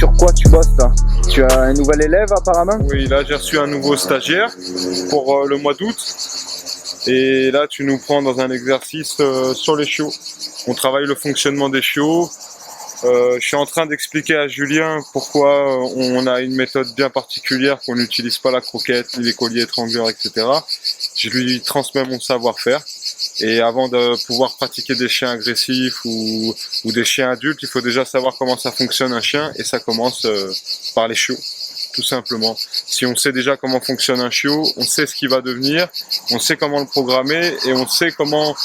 sur quoi tu bosses là? Tu as un nouvel élève apparemment? Oui, là j'ai reçu un nouveau stagiaire pour le mois d'août. Et là tu nous prends dans un exercice sur les chiots. On travaille le fonctionnement des chiots. Je suis en train d'expliquer à Julien pourquoi on a une méthode bien particulière, qu'on n'utilise pas la croquette, les colliers étrangleurs, etc. Je lui transmets mon savoir-faire. Et avant de pouvoir pratiquer des chiens agressifs ou des chiens adultes, il faut déjà savoir comment ça fonctionne un chien, et ça commence par les chiots, tout simplement. Si on sait déjà comment fonctionne un chiot, on sait ce qu'il va devenir, on sait comment le programmer, et on sait comment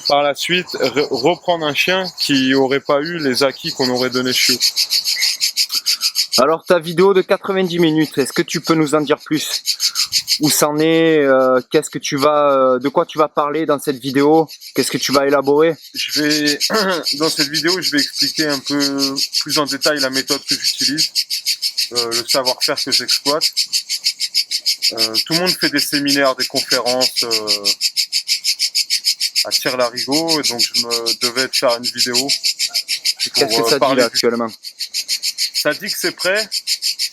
par la suite reprendre un chien qui n'aurait pas eu les acquis qu'on aurait donné chiot. Alors ta vidéo de 90 minutes, est-ce que tu peux nous en dire plus? Où c'en est? De quoi tu vas parler dans cette vidéo? Qu'est-ce que tu vas élaborer? Dans cette vidéo, je vais expliquer un peu plus en détail la méthode que j'utilise, le savoir-faire que j'exploite. Tout le monde fait des séminaires, des conférences à tire-larigot, et donc je me devais de faire une vidéo. Qu'est-ce que ça dit là actuellement? Ça dit que c'est prêt,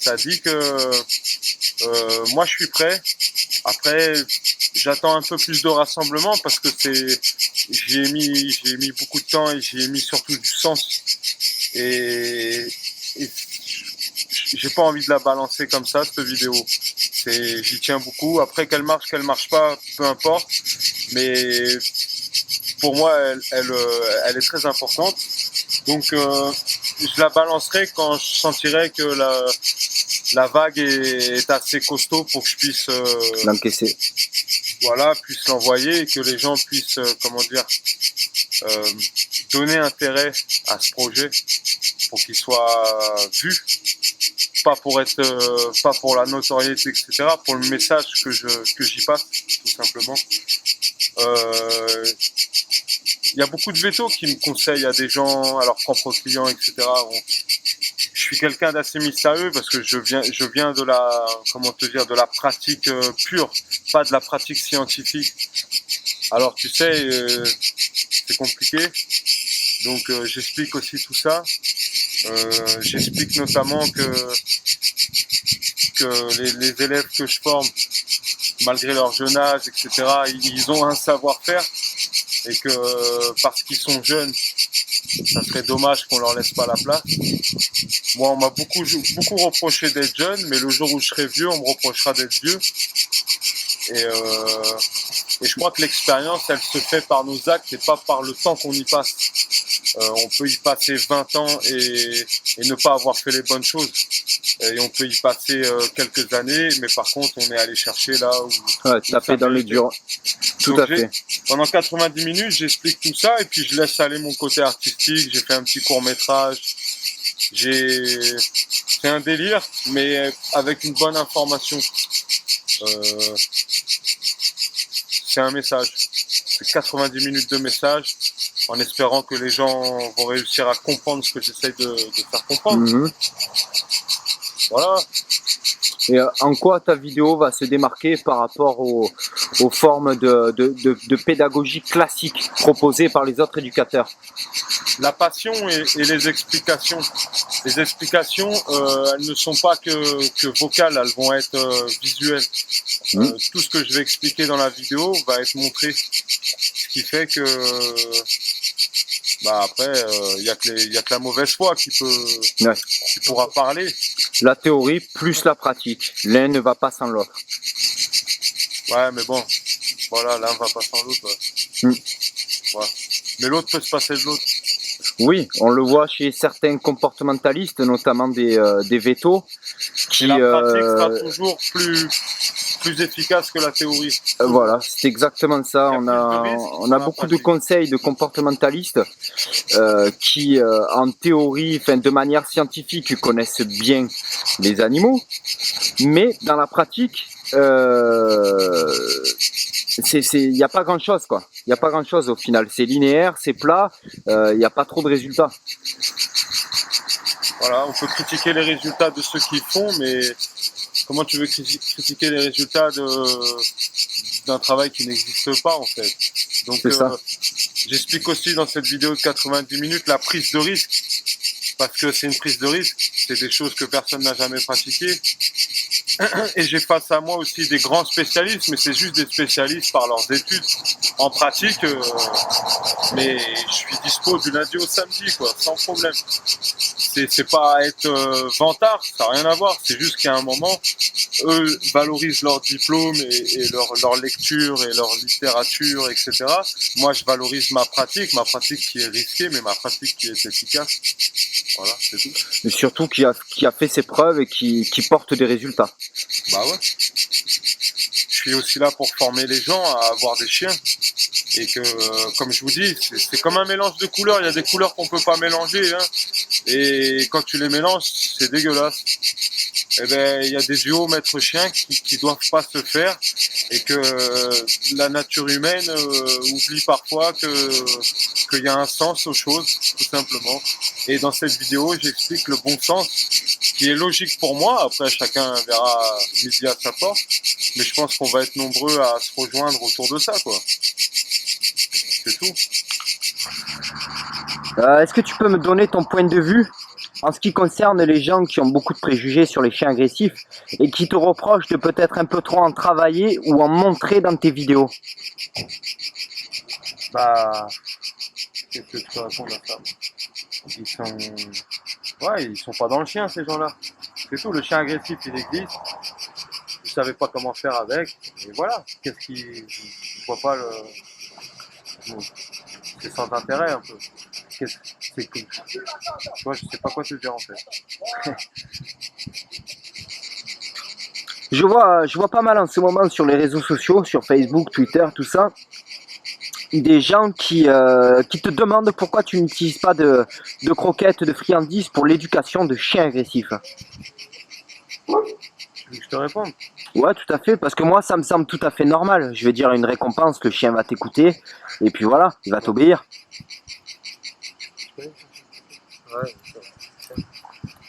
ça dit que moi je suis prêt. Après, j'attends un peu plus de rassemblement parce que j'y ai mis beaucoup de temps, et j'y ai mis surtout du sens. Et j'ai pas envie de la balancer comme ça, cette vidéo. J'y tiens beaucoup. Après, qu'elle marche pas, peu importe. Mais pour moi, elle est très importante. Donc, je la balancerai quand je sentirai que la vague est assez costaud pour que je puisse l'encaisser. Voilà, puisse l'envoyer, et que les gens puissent, donner intérêt à ce projet pour qu'il soit vu, pas pour la notoriété, etc., pour le message que j'y passe, tout simplement. Il y a beaucoup de vétos qui me conseillent à des gens, à leurs propres clients, etc. Je suis quelqu'un d'assez mystérieux parce que je viens de de la pratique pure, pas de la pratique scientifique. Alors tu sais, c'est compliqué. Donc j'explique aussi tout ça. J'explique notamment que les élèves que je forme, malgré leur jeune âge, etc., ils ont un savoir-faire, et que parce qu'ils sont jeunes, ça serait dommage qu'on leur laisse pas la place. Moi, on m'a beaucoup reproché d'être jeune, mais le jour où je serai vieux, on me reprochera d'être vieux. Et je crois que l'expérience, elle se fait par nos actes et pas par le temps qu'on y passe. On peut y passer 20 ans et ne pas avoir fait les bonnes choses. Et on peut y passer quelques années, mais par contre, on est allé chercher là où... Ouais, taper dans le dur. Tout à fait. Pendant 90 minutes, j'explique tout ça, et puis je laisse aller mon côté artistique. J'ai fait un petit court-métrage. C'est un délire, mais avec une bonne information. C'est un message. C'est 90 minutes de message, en espérant que les gens vont réussir à comprendre ce que j'essaye de faire comprendre. Mmh. Voilà. Et en quoi ta vidéo va se démarquer par rapport aux formes de pédagogie classique proposées par les autres éducateurs? La passion et les explications. Les explications, elles ne sont pas que vocales, elles vont être visuelles. Tout ce que je vais expliquer dans la vidéo va être montré. Ce qui fait que après, il y a que la mauvaise foi qui pourra parler. La théorie plus la pratique. L'un ne va pas sans l'autre. Ouais, mais bon, voilà, l'un va pas sans l'autre. Ouais. Voilà. Mais l'autre peut se passer de l'autre. Oui, on le voit chez certains comportementalistes, notamment des vétos. Et la pratique sera toujours plus efficace que la théorie. Voilà, c'est exactement ça. On a beaucoup de conseils de comportementalistes qui, en théorie, de manière scientifique, connaissent bien les animaux, mais dans la pratique, il n'y a pas grand chose, quoi. Il n'y a pas grand chose au final. C'est linéaire, c'est plat, il n'y a pas trop de résultats. Voilà, on peut critiquer les résultats de ceux qui le font, mais comment tu veux critiquer les résultats d'un travail qui n'existe pas, en fait? Donc j'explique aussi dans cette vidéo de 90 minutes la prise de risque, parce que c'est une prise de risque. c'est des choses que personne n'a jamais pratiquées. Et j'ai face à moi aussi des grands spécialistes, mais c'est juste des spécialistes par leurs études. En pratique, mais je suis dispo du lundi au samedi, quoi, sans problème. C'est pas être vantard, ça n'a rien à voir. C'est juste qu'à un moment, eux valorisent leur diplôme et leur lecture et leur littérature, etc. Moi, je valorise ma pratique qui est risquée, mais ma pratique qui est efficace. Voilà, c'est tout. Mais surtout qui a fait ses preuves et qui porte des résultats. Bah ouais. Je suis aussi là pour former les gens à avoir des chiens. Et que, comme je vous dis, c'est comme un mélange de couleurs. Il y a des couleurs qu'on peut pas mélanger. Hein. Et quand tu les mélanges, c'est dégueulasse. Eh ben, il y a des duos maître-chien qui doivent pas se faire. Et que la nature humaine oublie parfois qu'il y a un sens aux choses, tout simplement. Et dans cette vidéo, j'explique le bon sens, qui est logique pour moi. Après, chacun verra midi à sa porte. Mais je pense qu'on va être nombreux à se rejoindre autour de ça, quoi. C'est tout. Est-ce que tu peux me donner ton point de vue en ce qui concerne les gens qui ont beaucoup de préjugés sur les chiens agressifs et qui te reprochent de peut-être un peu trop en travailler ou en montrer dans tes vidéos? Bah, qu'est-ce que tu peux répondre à ça? Ils sont pas dans le chien, ces gens-là. C'est tout, le chien agressif, il existe. Vous savez pas comment faire avec, et voilà. Je vois pas le... C'est sans intérêt un peu. C'est cool. Tu vois, je sais pas quoi te dire en fait. Je vois pas mal en ce moment sur les réseaux sociaux, sur Facebook, Twitter, tout ça, des gens qui te demandent pourquoi tu n'utilises pas de croquettes, de friandises pour l'éducation de chiens agressifs. Tu veux que je te réponde? Ouais, tout à fait, parce que moi, ça me semble tout à fait normal. Je vais dire une récompense, le chien va t'écouter, et puis voilà, il va t'obéir. Ouais.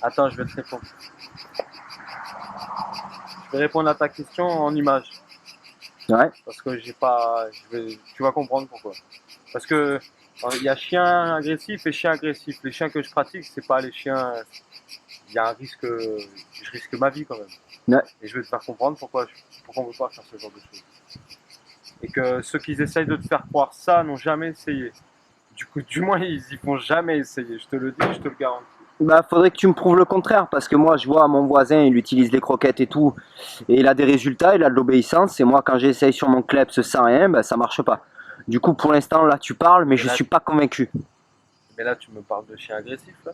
Attends, je vais te répondre. Je vais répondre à ta question en images. Ouais. Parce que tu vas comprendre pourquoi. Parce que il y a chien agressif et chien agressif. Les chiens que je pratique, c'est pas les chiens. Il y a un risque, je risque ma vie quand même. Ouais. Et je vais te faire comprendre pourquoi on ne veut pas faire ce genre de choses. Et que ceux qui essayent de te faire croire ça n'ont jamais essayé. Du moins, ils y vont jamais essayer. Je te le dis, je te le garantis. Bah, faudrait que tu me prouves le contraire, parce que moi, je vois mon voisin, il utilise des croquettes et tout, et il a des résultats, il a de l'obéissance, et moi, quand j'essaye sur mon kleps sans rien, bah, ça marche pas. Du coup, pour l'instant, là, tu parles, mais je suis pas convaincu. Mais là, tu me parles de chien agressif, là?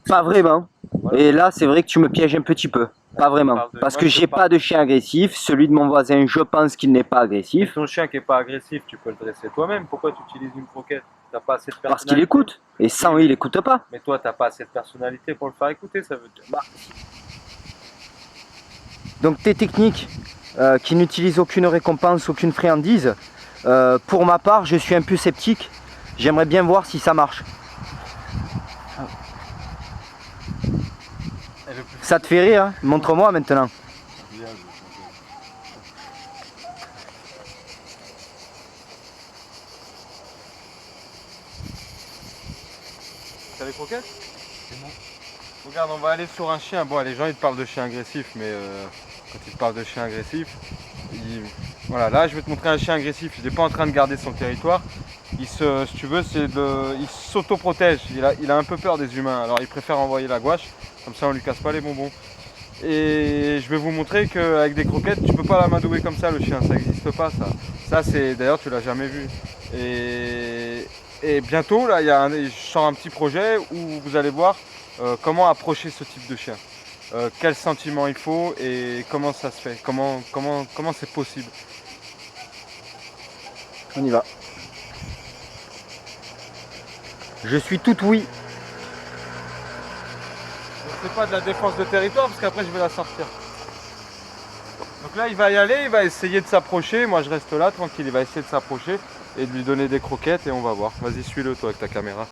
Pas vraiment. Voilà. Et là, c'est vrai que tu me pièges un petit peu. Pas vraiment. Parce que j'ai pas de chien agressif. Celui de mon voisin, je pense qu'il n'est pas agressif. Et ton chien qui est pas agressif, tu peux le dresser toi-même. Pourquoi tu utilises une croquette? T'as pas assez de personnalité. Parce qu'il écoute. Et sans, il écoute pas. Mais toi, t'as pas assez de personnalité pour le faire écouter, ça veut dire. Bah. Donc tes techniques qui n'utilisent aucune récompense, aucune friandise, pour ma part, je suis un peu sceptique. J'aimerais bien voir si ça marche. Ça te fait rire, hein? Montre-moi maintenant. T'as les croquettes? C'est bon. Regarde, on va aller sur un chien. Bon, les gens ils te parlent de chien agressif, mais quand ils te parlent de chien agressif, voilà, là je vais te montrer un chien agressif. Il n'est pas en train de garder son territoire. Si tu veux, il s'auto-protège. Il a un peu peur des humains, alors il préfère envoyer la gouache. Comme ça, on lui casse pas les bonbons. Et je vais vous montrer qu'avec des croquettes, tu peux pas l'amadouer comme ça, le chien. Ça n'existe pas, ça. Ça, c'est d'ailleurs, tu l'as jamais vu. Et bientôt, là, je sors un petit projet où vous allez voir comment approcher ce type de chien. Quel sentiment il faut et comment ça se fait. Comment c'est possible. On y va. Je suis tout oui. C'est pas de la défense de territoire parce qu'après je vais la sortir. Donc là il va y aller, il va essayer de s'approcher. Moi je reste là tranquille, il va essayer de s'approcher et de lui donner des croquettes et on va voir. Vas-y, suis-le toi avec ta caméra.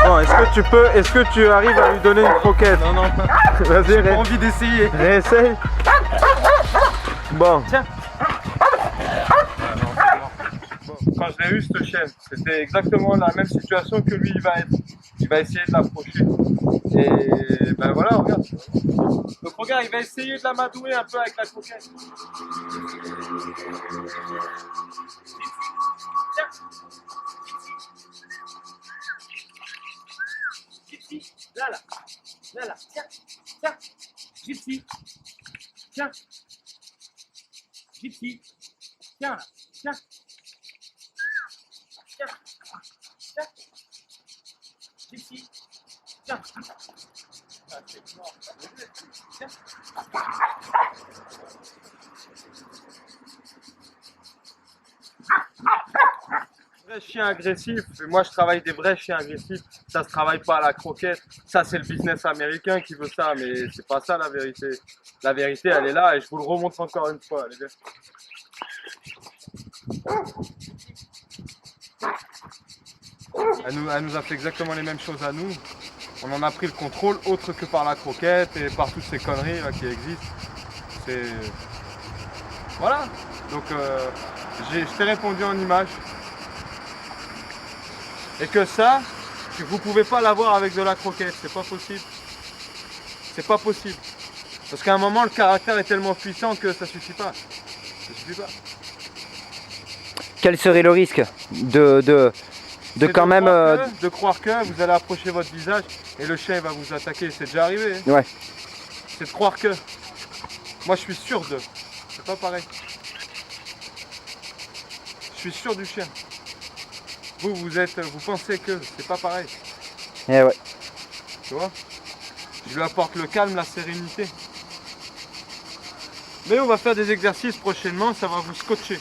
Bon, est-ce que tu arrives à lui donner une croquette? Non, non, Vas-y, j'ai pas envie d'essayer. réessaye. Bon. Tiens. Quand je l'ai eu, ce chien, c'était exactement la même situation que lui, il va être. Il va essayer de l'approcher. Et ben voilà, regarde. Donc regarde, il va essayer de l'amadouer un peu avec la croquette. Gypsy, là, tiens, tiens, Gypsy, tiens, Gypsy, tiens, là, tiens, tiens, tiens, Gypsy, tiens, tiens. Vrai chien agressif, et moi je travaille des vrais chiens agressifs, ça se travaille pas à la croquette, ça c'est le business américain qui veut ça, mais c'est pas ça la vérité. La vérité elle est là et je vous le remontre encore une fois, les gars. Elle nous a fait exactement les mêmes choses à nous, on en a pris le contrôle autre que par la croquette et par toutes ces conneries là, qui existent. C'est... Voilà, donc je t'ai répondu en image. Et que ça, vous pouvez pas l'avoir avec de la croquette, c'est pas possible. C'est pas possible. Parce qu'à un moment, le caractère est tellement puissant que ça suffit pas. Ça suffit pas. Quel serait le risque de quand même... De croire que vous allez approcher votre visage et le chien va vous attaquer. C'est déjà arrivé. Hein. Ouais. C'est de croire que. Moi, je suis sûr de. C'est pas pareil. Je suis sûr du chien. Vous pensez que c'est pas pareil. Eh ouais. Tu vois? Je lui apporte le calme, la sérénité. Mais on va faire des exercices prochainement, ça va vous scotcher.